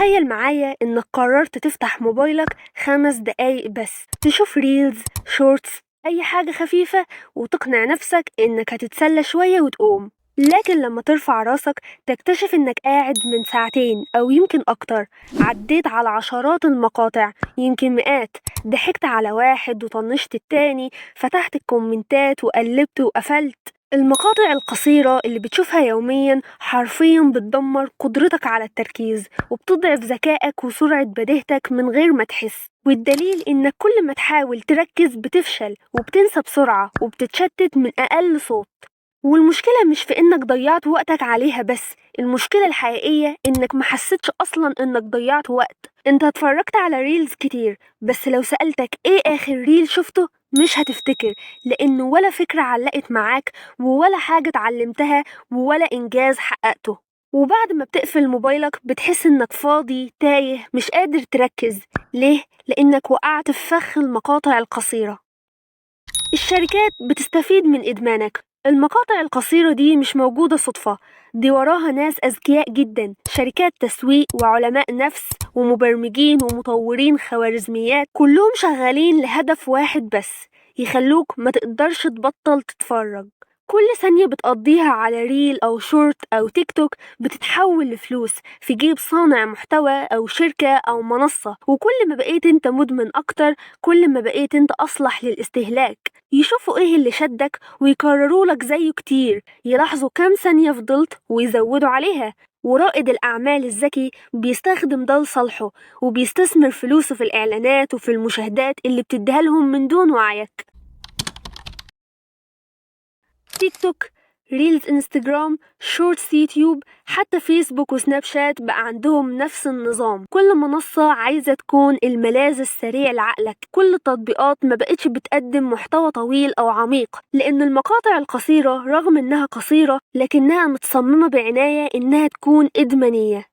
تخيل معايا انك قررت تفتح موبايلك 5 دقايق بس تشوف ريلز، شورتس، اي حاجة خفيفة، وتقنع نفسك انك هتتسلى شوية وتقوم. لكن لما ترفع راسك تكتشف انك قاعد من ساعتين او يمكن اكتر، عديت على عشرات المقاطع، يمكن مئات، ضحكت على واحد وطنشت التاني، فتحت الكومنتات وقلبت وقفلت. المقاطع القصيرة اللي بتشوفها يوميا حرفيا بتدمر قدرتك على التركيز، وبتضعف ذكائك وسرعة بديهتك من غير ما تحس. والدليل انك كل ما تحاول تركز بتفشل وبتنسى بسرعة وبتتشتت من اقل صوت. والمشكلة مش في انك ضيعت وقتك عليها بس، المشكلة الحقيقية انك ما حسيتش اصلا انك ضيعت وقت. انت اتفرجت على ريلز كتير، بس لو سألتك ايه اخر ريل شفته مش هتفتكر، لانه ولا فكرة علقت معاك، ولا حاجة اتعلمتها، ولا انجاز حققته. وبعد ما بتقفل موبايلك بتحس انك فاضي تايه مش قادر تركز. ليه؟ لانك وقعت في فخ المقاطع القصيرة. الشركات بتستفيد من إدمانك. المقاطع القصيرة دي مش موجودة صدفة، دي وراها ناس أذكياء جدا، شركات تسويق وعلماء نفس ومبرمجين ومطورين خوارزميات، كلهم شغالين لهدف واحد بس: يخلوك ما تقدرش تبطل تتفرج. كل ثانية بتقضيها على ريل أو شورت أو تيك توك بتتحول لفلوس في جيب صانع محتوى أو شركة أو منصة. وكل ما بقيت انت مدمن أكتر، كل ما بقيت انت أصلح للاستهلاك. يشوفوا ايه اللي شدك ويكرروا لك زيه كتير، يلاحظوا كام ثانية فضلت ويزودوا عليها. ورائد الأعمال الذكي بيستخدم ده لصالحه، وبيستثمر فلوسه في الإعلانات وفي المشاهدات اللي بتديها لهم من دون وعيك. تيك توك، ريلز انستجرام، شورتس يوتيوب، حتى فيسبوك وسناب شات بقى عندهم نفس النظام. كل منصة عايزة تكون الملاذ السريع لعقلك. كل التطبيقات ما بقتش بتقدم محتوى طويل أو عميق، لأن المقاطع القصيرة رغم إنها قصيرة لكنها متصممة بعناية إنها تكون إدمانية.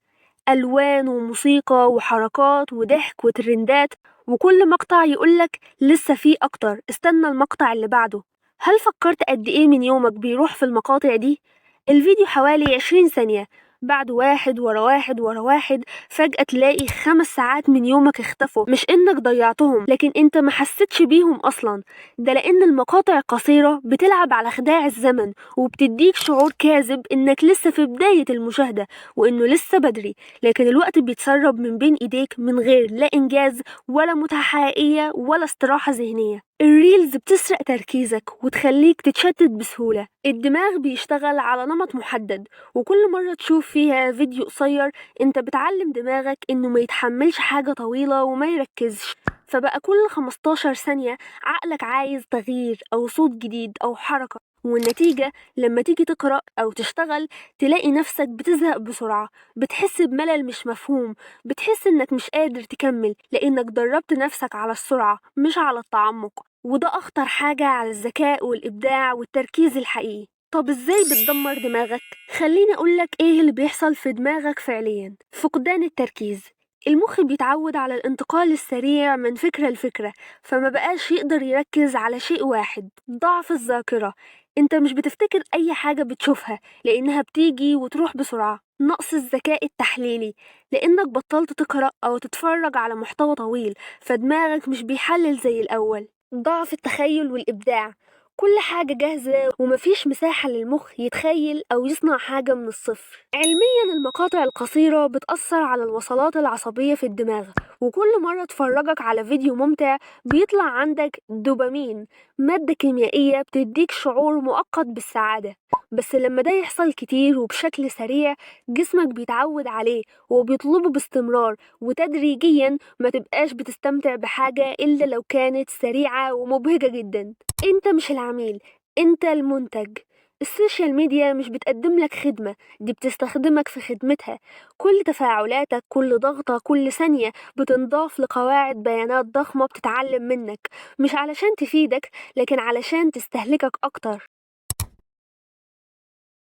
ألوان وموسيقى وحركات وضحك وترندات، وكل مقطع يقولك لسه فيه أكتر، استنى المقطع اللي بعده. هل فكرت قد إيه من يومك بيروح في المقاطع دي؟ الفيديو حوالي 20 ثانية، بعد واحد ورا واحد ورا واحد فجأة تلاقي 5 ساعات من يومك اختفوا. مش إنك ضيعتهم، لكن إنت ما حسيتش بيهم أصلا. ده لأن المقاطع القصيرة بتلعب على خداع الزمن، وبتديك شعور كاذب إنك لسه في بداية المشاهدة وإنه لسه بدري. لكن الوقت بيتسرب من بين إيديك من غير لا إنجاز ولا متعة حقيقية ولا استراحة ذهنية. الريلز بتسرق تركيزك وتخليك تتشتت بسهولة. الدماغ بيشتغل على نمط محدد، وكل مرة تشوف فيها فيديو قصير انت بتعلم دماغك انه ما يتحملش حاجة طويلة وما يركزش. فبقى كل 15 ثانية عقلك عايز تغيير أو صوت جديد أو حركة. والنتيجة لما تيجي تقرأ أو تشتغل تلاقي نفسك بتزهق بسرعة، بتحس بملل مش مفهوم، بتحس إنك مش قادر تكمل لأنك دربت نفسك على السرعة مش على التعمق. وده أخطر حاجة على الذكاء والإبداع والتركيز الحقيقي. طب إزاي بتدمر دماغك؟ خليني أقولك إيه اللي بيحصل في دماغك فعليا. فقدان التركيز. المخ بيتعود على الانتقال السريع من فكرة لفكرة، فما بقاش يقدر يركز على شيء واحد. ضعف الذاكرة. انت مش بتفتكر اي حاجة بتشوفها لانها بتيجي وتروح بسرعة. نقص الذكاء التحليلي، لانك بطلت تقرأ او تتفرج على محتوى طويل، فدماغك مش بيحلل زي الاول. ضعف التخيل والابداع. كل حاجة جاهزة ومفيش مساحة للمخ يتخيل أو يصنع حاجة من الصفر. علميا المقاطع القصيرة بتأثر على الوصلات العصبية في الدماغ، وكل مرة تفرجك على فيديو ممتع بيطلع عندك دوبامين، مادة كيميائية بتديك شعور مؤقت بالسعادة. بس لما ده يحصل كتير وبشكل سريع جسمك بيتعود عليه وبيطلبه باستمرار، وتدريجيا ما تبقاش بتستمتع بحاجة إلا لو كانت سريعة ومبهجة جدا. انت مش العميل، انت المنتج. السوشيال ميديا مش بتقدم لك خدمة، دي بتستخدمك في خدمتها. كل تفاعلاتك، كل ضغطة، كل ثانية بتنضاف لقواعد بيانات ضخمة بتتعلم منك، مش علشان تفيدك لكن علشان تستهلكك أكتر.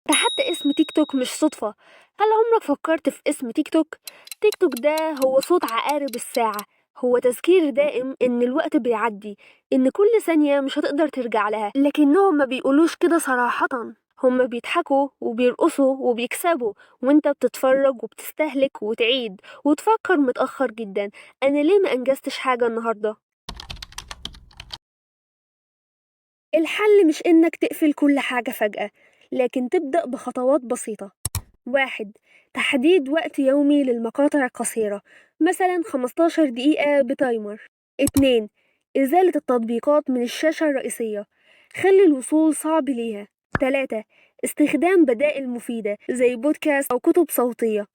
ده حتى اسم تيك توك مش صدفة. هل عمرك فكرت في اسم تيك توك؟ تيك توك ده هو صوت عقارب الساعة، هو تذكير دائم إن الوقت بيعدي، إن كل ثانية مش هتقدر ترجع لها. لكنهم ما بيقولوش كده صراحة، هما بيضحكوا وبيرقصوا وبيكسبوا، وانت بتتفرج وبتستهلك وتعيد وتفكر متأخر جدا، انا ليه ما انجزتش حاجة النهاردة؟ الحل مش انك تقفل كل حاجة فجأة، لكن تبدأ بخطوات بسيطة. 1. تحديد وقت يومي للمقاطع القصيرة، مثلا 15 دقيقة بتايمر. 2. إزالة التطبيقات من الشاشة الرئيسية، خلي الوصول صعب ليها. 3. استخدام بدائل مفيدة زي بودكاست أو كتب صوتية.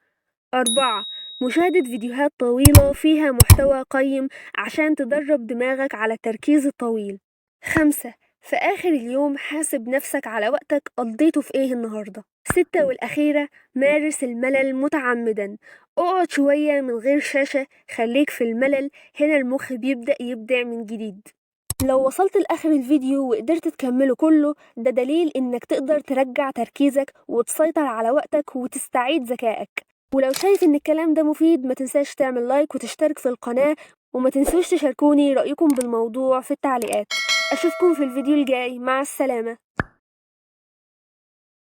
4. مشاهدة فيديوهات طويلة فيها محتوى قيم عشان تدرب دماغك على التركيز الطويل. 5. في آخر اليوم حاسب نفسك على وقتك قضيته في إيه النهاردة. 6 والأخيرة، مارس الملل متعمدا، اقعد شوية من غير شاشة، خليك في الملل، هنا المخ بيبدأ يبدع من جديد. لو وصلت لآخر الفيديو وقدرت تكمله كله، ده دليل إنك تقدر ترجع تركيزك وتسيطر على وقتك وتستعيد ذكائك. ولو شايف إن الكلام ده مفيد، ما تنساش تعمل لايك وتشترك في القناة، وما تنسوش تشاركوني رأيكم بالموضوع في التعليقات. أشوفكم في الفيديو الجاي، مع السلامة.